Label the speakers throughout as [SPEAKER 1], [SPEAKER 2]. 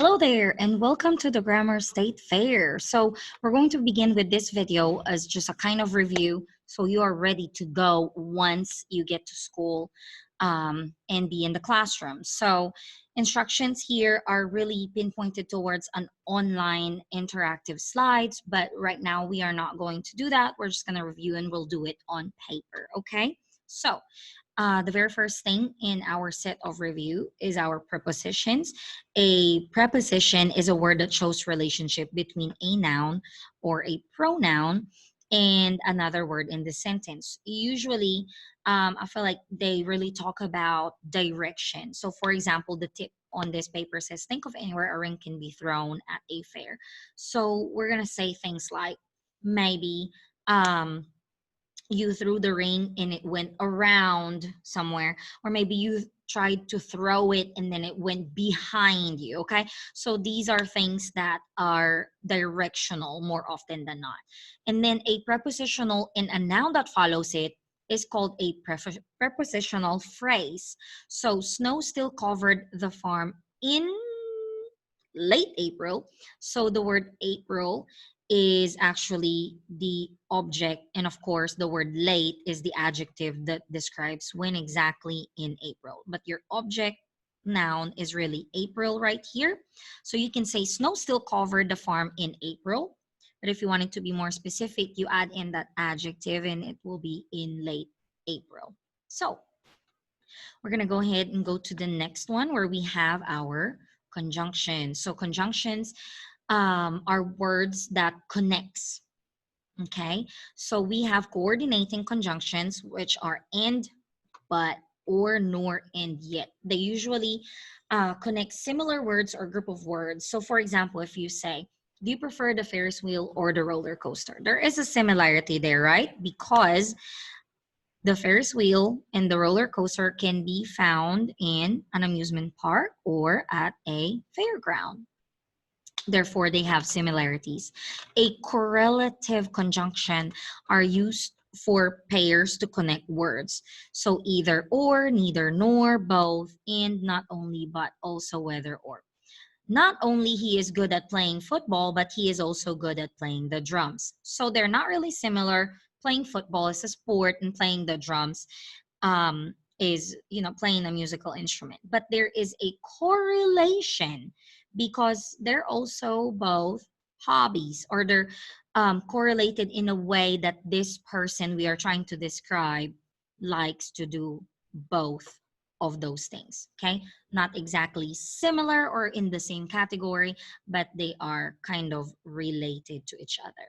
[SPEAKER 1] Hello there, and welcome to the Grammar State Fair. So, we're going to begin with this video as just a kind of review so you are ready to go once you get to school and be in the classroom. So, instructions here are really pinpointed towards an online interactive slides, but right now we are not going to do that. We're just going to review and we'll do it on paper, okay? So, the very first thing in our set of review is our prepositions. A preposition is a word that shows relationship between a noun or a pronoun and another word in the sentence. Usually, I feel like they really talk about direction. So, for example, the tip on this paper says, think of anywhere a ring can be thrown at a fair. So, we're going to say things like maybe, you threw the ring and it went around somewhere, or maybe you tried to throw it and then it went behind you. Okay, so these are things that are directional more often than not. And then a prepositional in a noun that follows it is called a prepositional phrase. So snow still covered the farm in late April. So the word April is actually the object, and of course the word late is the adjective that describes when exactly in April, but your object noun is really April right here. So you can say snow still covered the farm in April, but if you want it to be more specific, you add in that adjective and it will be in late April. So we're going to go ahead and go to the next one where we have our conjunctions. So conjunctions are words that connects. Okay, so we have coordinating conjunctions, which are and, but, or, nor, and yet. They usually connect similar words or group of words. So for example, if you say, do you prefer the Ferris wheel or the roller coaster? There is a similarity there, right? Because the Ferris wheel and the roller coaster can be found in an amusement park or at a fairground. Therefore, they have similarities. A correlative conjunction are used for pairs to connect words. So either or, neither nor, both, and not only but also whether or. Not only he is good at playing football, but he is also good at playing the drums. So they're not really similar. Playing football is a sport and playing the drums is, playing a musical instrument. But there is a correlation because they're also both hobbies, or they're correlated in a way that this person we are trying to describe likes to do both of those things. Okay, not exactly similar or in the same category, but they are kind of related to each other.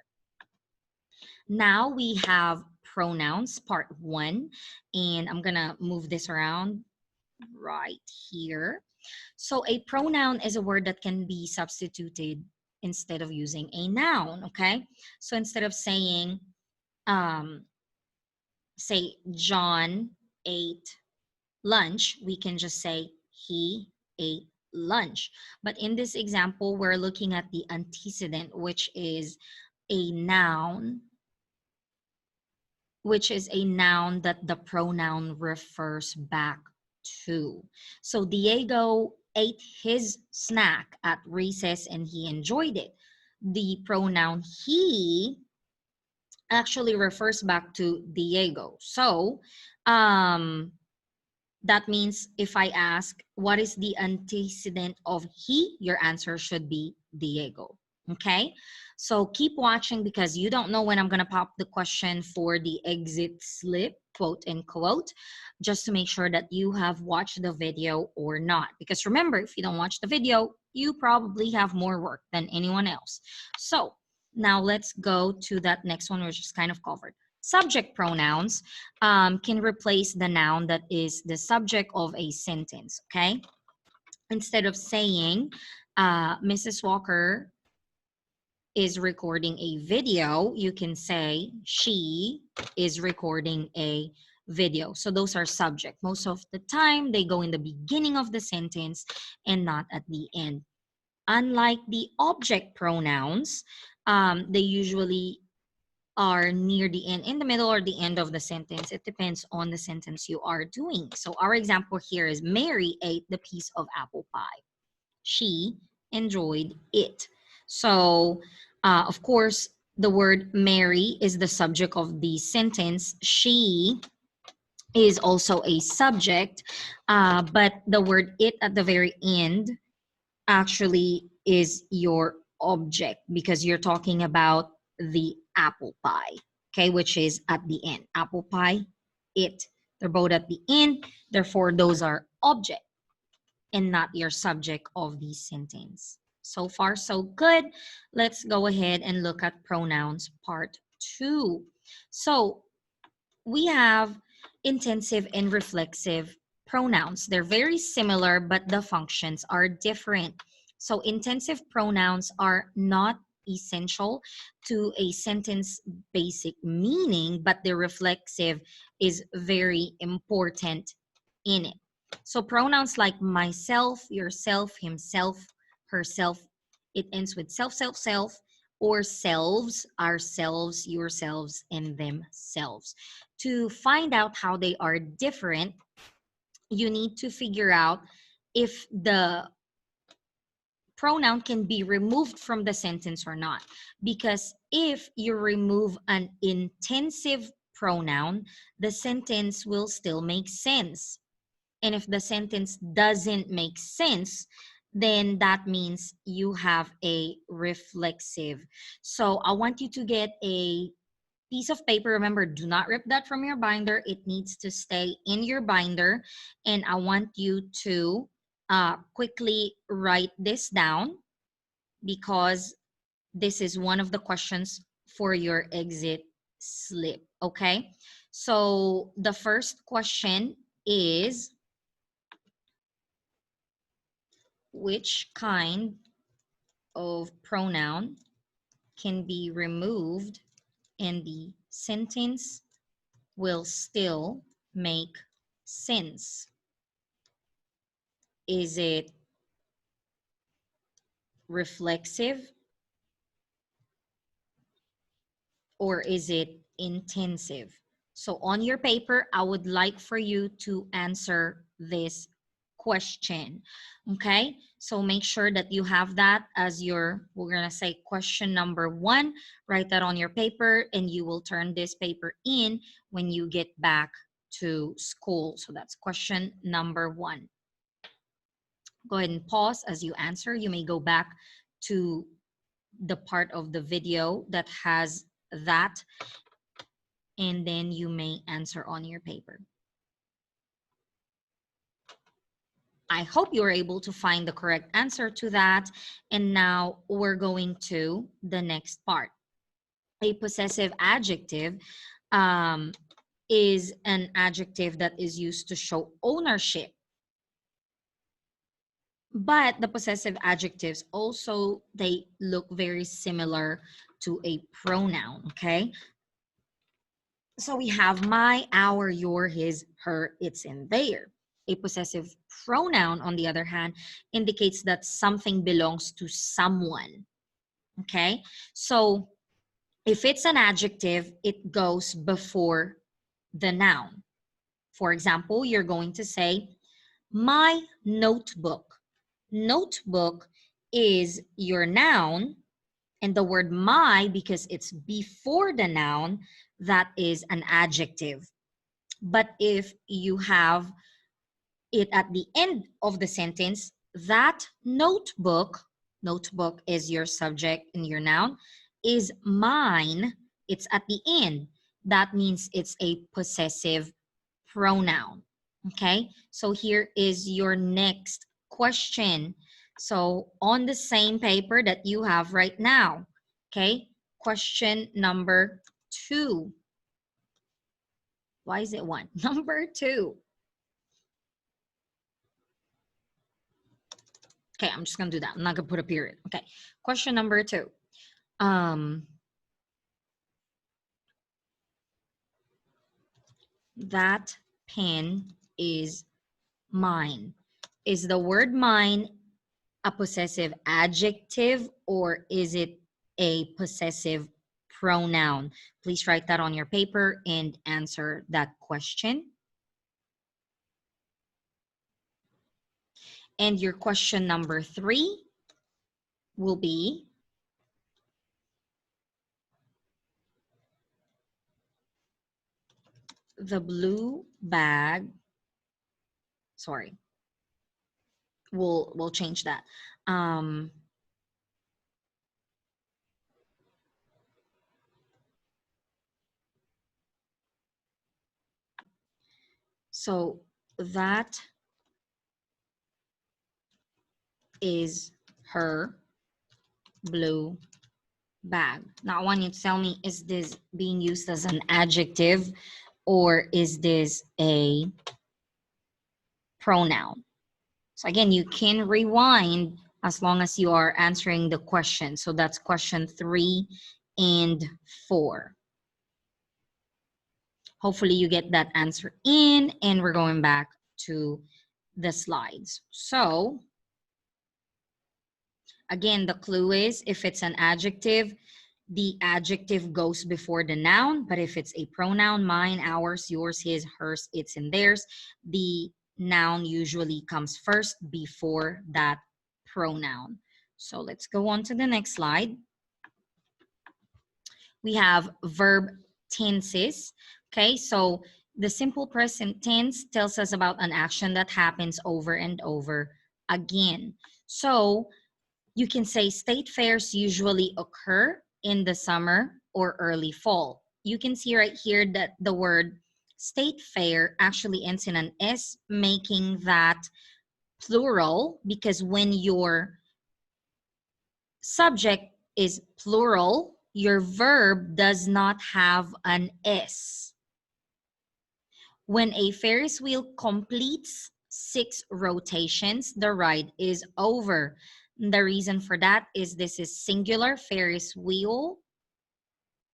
[SPEAKER 1] Now we have pronouns part 1, and I'm gonna move this around right here. So a pronoun is a word that can be substituted instead of using a noun. Okay, so instead of saying say John ate lunch, we can just say he ate lunch. But in this example, we're looking at the antecedent, which is a noun, that the pronoun refers back to. So Diego ate his snack at recess and he enjoyed it. The pronoun he actually refers back to Diego. So that means if I ask, what is the antecedent of he? Your answer should be Diego. Okay? So keep watching because you don't know when I'm going to pop the question for the exit slip, quote unquote, just to make sure that you have watched the video or not. Because remember, if you don't watch the video, you probably have more work than anyone else. So now let's go to that next one, which is kind of covered. Subject pronouns can replace the noun that is the subject of a sentence, okay? Instead of saying, Mrs. Walker is recording a video, you can say, she is recording a video. So those are subject. Most of the time, they go in the beginning of the sentence and not at the end. Unlike the object pronouns, they usually are near the end, in the middle, or the end of the sentence. It depends on the sentence you are doing. So our example here is Mary ate the piece of apple pie. She enjoyed it. So, of course, the word Mary is the subject of the sentence. She is also a subject, but the word it at the very end actually is your object because you're talking about the apple pie, okay, which is at the end. Apple pie, it. They're both at the end. Therefore, those are object and not your subject of the sentence. So far, so good. Let's go ahead and look at pronouns part 2. So we have intensive and reflexive pronouns. They're very similar, but the functions are different. So intensive pronouns are not essential to a sentence basic meaning, but the reflexive is very important in it. So pronouns like myself, yourself, himself, herself, it ends with self, self, self, or selves, ourselves, yourselves, and themselves. To find out how they are different, you need to figure out if the pronoun can be removed from the sentence or not. Because if you remove an intensive pronoun, the sentence will still make sense. And if the sentence doesn't make sense, then that means you have a reflexive. So I want you to get a piece of paper. Remember, do not rip that from your binder. It needs to stay in your binder. And I want you to quickly write this down because this is one of the questions for your exit slip. Okay. So the first question is, which kind of pronoun can be removed and the sentence will still make sense? Is it reflexive or is it intensive? So on your paper, I would like for you to answer this question. Okay, so make sure that you have that as your, we're gonna say question number 1. Write that on your paper and you will turn this paper in when you get back to school. So that's question number 1. Go ahead and pause as you answer. You may go back to the part of the video that has that, and then you may answer on your paper. I hope you're able to find the correct answer to that. And now we're going to the next part. A possessive adjective is an adjective that is used to show ownership. But the possessive adjectives also, they look very similar to a pronoun, okay? So we have my, our, your, his, her, it's, and their. A possessive pronoun, on the other hand, indicates that something belongs to someone, okay? So if it's an adjective, it goes before the noun. For example, you're going to say, my notebook. Notebook is your noun, and the word my, because it's before the noun, that is an adjective. But if you have it at the end of the sentence, that notebook, notebook is your subject and your noun, is mine, it's at the end. That means it's a possessive pronoun. Okay, so here is your next question. So on the same paper that you have right now, okay, question number 2. Why is it 1? Number 2. Okay, I'm just gonna do that. I'm not gonna put a period. Okay, question number 2. That pen is mine. Is the word mine a possessive adjective or is it a possessive pronoun? Please write that on your paper and answer that question. And your question number 3, will be the blue bag. Sorry, we'll change that. So that is her blue bag. Now I want you to tell me, is this being used as an adjective or is this a pronoun? So again, you can rewind as long as you are answering the question. So that's question 3 and 4. Hopefully you get that answer in, and we're going back to the slides. So again, the clue is if it's an adjective, the adjective goes before the noun, but if it's a pronoun, mine, ours, yours, his, hers, its, and theirs, the noun usually comes first before that pronoun. So let's go on to the next slide. We have verb tenses. Okay, so the simple present tense tells us about an action that happens over and over again. So you can say state fairs usually occur in the summer or early fall. You can see right here that the word state fair actually ends in an S, making that plural, because when your subject is plural, your verb does not have an S. When a Ferris wheel completes 6 rotations, the ride is over. The reason for that is this is singular, Ferris wheel,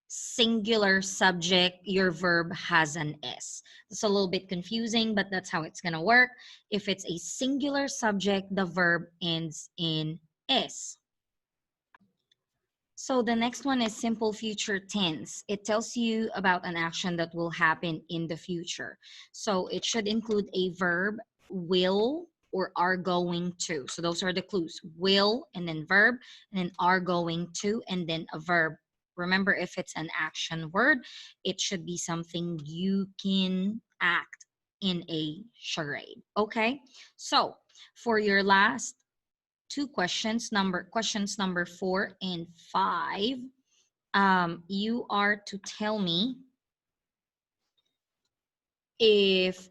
[SPEAKER 1] singular subject, your verb has an S. It's a little bit confusing, but that's how it's going to work. If it's a singular subject, the verb ends in S. So the next one is simple future tense. It tells you about an action that will happen in the future. So it should include a verb, will, or are going to. So those are the clues. Will, and then verb, and then are going to, and then a verb. Remember, if it's an action word, it should be something you can act in a charade. Okay? So for your last 2 questions, questions number 4 and 5, you are to tell me if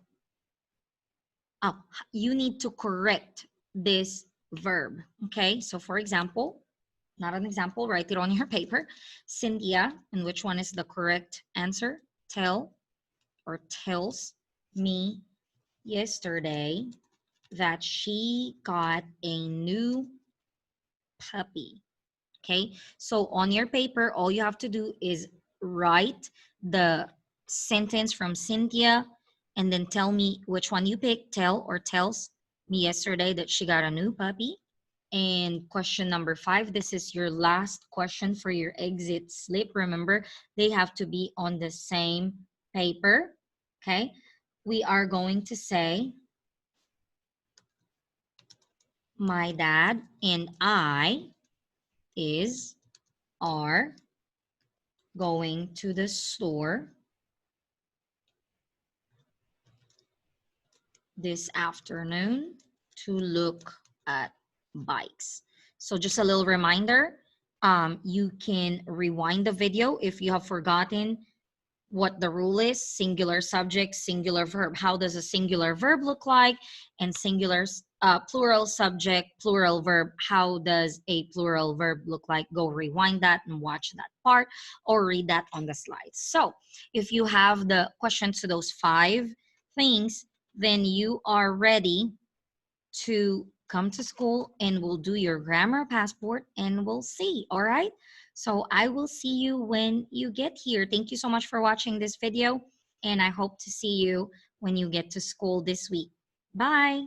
[SPEAKER 1] you need to correct this verb. Okay, so for example, not an example, write it on your paper. Cynthia, and which one is the correct answer? Tell or tells me yesterday that she got a new puppy. Okay, so on your paper, all you have to do is write the sentence from Cynthia and then tell me which one you pick. Tell or tells me yesterday that she got a new puppy. And question number 5, this is your last question for your exit slip. Remember, they have to be on the same paper. Okay, we are going to say, my dad and I are going to the store this afternoon to look at bikes. So just a little reminder, you can rewind the video if you have forgotten what the rule is. Singular subject, singular verb. How does a singular verb look like? And singular plural subject, plural verb. How does a plural verb look like? Go rewind that and watch that part, or read that on the slides. So if you have the questions to those 5 things, then you are ready to come to school, and we'll do your grammar passport and we'll see. All right, so I will see you when you get here. Thank you so much for watching this video, and I hope to see you when you get to school this week. Bye.